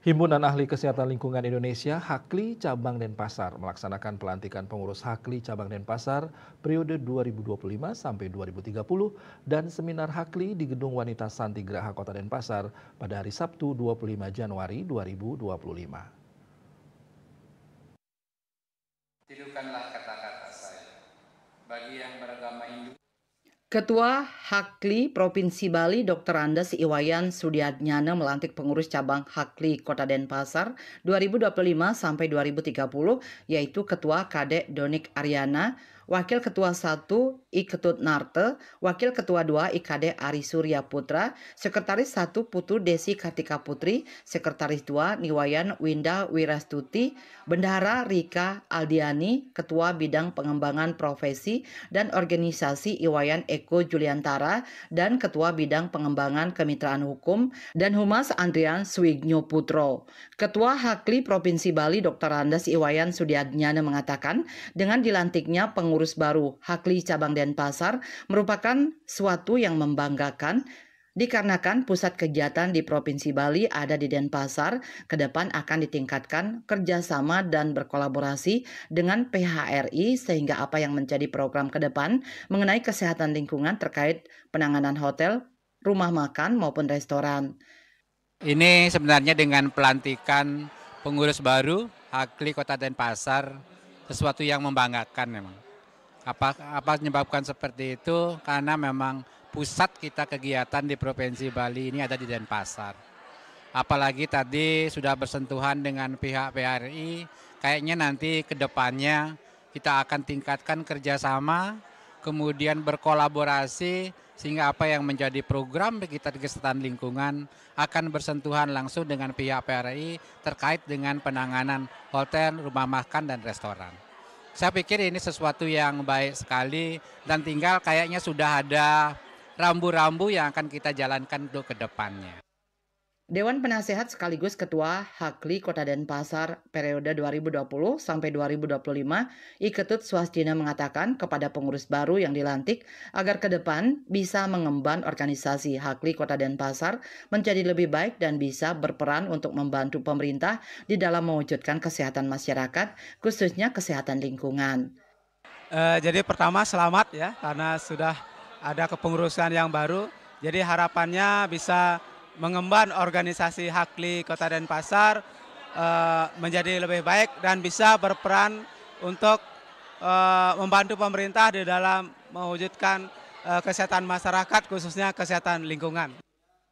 Himpunan Ahli Kesehatan Lingkungan Indonesia (HAKLI) Cabang Denpasar melaksanakan pelantikan pengurus HAKLI Cabang Denpasar periode 2025 sampai 2030 dan seminar HAKLI di Gedung Wanita Santigraha Kota Denpasar pada hari Sabtu 25 Januari 2025. Tidurkanlah kata-kata saya. Bagi yang beragama Hindu. Ketua HAKLI Provinsi Bali Dr. Andes Iwayan Sudiatnyana melantik pengurus cabang HAKLI Kota Denpasar 2025 sampai 2030 yaitu Ketua Kadek Donik Aryana, Wakil Ketua 1 I Ketut Narte, Wakil Ketua 2 I Kadek Ari Surya Putra, Sekretaris 1 Putu Desi Kartika Putri, Sekretaris 2 Niwayan Winda Wirastuti, Bendahara Rika Aldiani, Ketua Bidang Pengembangan Profesi dan Organisasi Iwayan Eko Juliantara, dan Ketua Bidang Pengembangan Kemitraan Hukum dan Humas Andrian Swigno Putro. Ketua HAKLI Provinsi Bali Dr. Andes Iwayan Sudiatnyana mengatakan dengan dilantiknya pengurus baru HAKLI Cabang Denpasar merupakan suatu yang membanggakan dikarenakan pusat kegiatan di Provinsi Bali ada di Denpasar. Ke depan akan ditingkatkan kerjasama dan berkolaborasi dengan PHRI sehingga apa yang menjadi program ke depan mengenai kesehatan lingkungan terkait penanganan hotel, rumah makan maupun restoran. Ini sebenarnya dengan pelantikan pengurus baru HAKLI Kota Denpasar sesuatu yang membanggakan memang. Apa menyebabkan seperti itu? Karena memang pusat kita kegiatan di Provinsi Bali ini ada di Denpasar. Apalagi tadi sudah bersentuhan dengan pihak PHRI, kayaknya nanti ke depannya kita akan tingkatkan kerjasama, kemudian berkolaborasi, sehingga apa yang menjadi program kita di kesehatan lingkungan akan bersentuhan langsung dengan pihak PHRI terkait dengan penanganan hotel, rumah makan, dan restoran. Saya pikir ini sesuatu yang baik sekali dan tinggal kayaknya sudah ada rambu-rambu yang akan kita jalankan untuk ke depannya. Dewan Penasehat sekaligus Ketua HAKLI Kota Denpasar periode 2020 sampai 2025, I Ketut Swastina mengatakan kepada pengurus baru yang dilantik agar ke depan bisa mengemban organisasi HAKLI Kota Denpasar menjadi lebih baik dan bisa berperan untuk membantu pemerintah di dalam mewujudkan kesehatan masyarakat, khususnya kesehatan lingkungan. Jadi pertama selamat ya karena sudah ada kepengurusan yang baru. Jadi harapannya bisa mengemban organisasi HAKLI Kota Denpasar menjadi lebih baik dan bisa berperan untuk membantu pemerintah di dalam mewujudkan kesehatan masyarakat khususnya kesehatan lingkungan.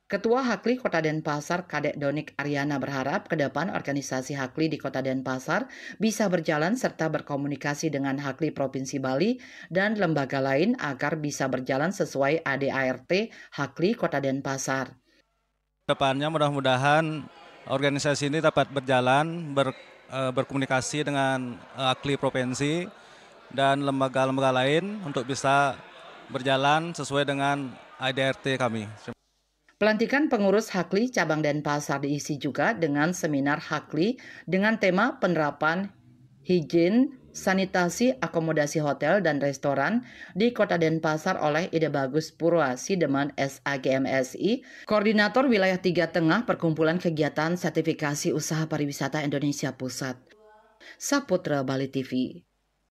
Ketua HAKLI Kota Denpasar Kadek Donik Aryana berharap ke depan organisasi HAKLI di Kota Denpasar bisa berjalan serta berkomunikasi dengan HAKLI Provinsi Bali dan lembaga lain agar bisa berjalan sesuai ADART HAKLI Kota Denpasar. Depannya mudah-mudahan organisasi ini dapat berjalan, berkomunikasi dengan HAKLI Provinsi dan lembaga-lembaga lain untuk bisa berjalan sesuai dengan ADART kami. Pelantikan pengurus HAKLI Cabang Denpasar diisi juga dengan seminar HAKLI dengan tema penerapan higien, sanitasi, akomodasi hotel dan restoran di Kota Denpasar oleh Ide Bagus Purwa Sideman SAGMSI, Koordinator Wilayah 3 Tengah Perkumpulan Kegiatan Sertifikasi Usaha Pariwisata Indonesia Pusat. Saputra Bali TV.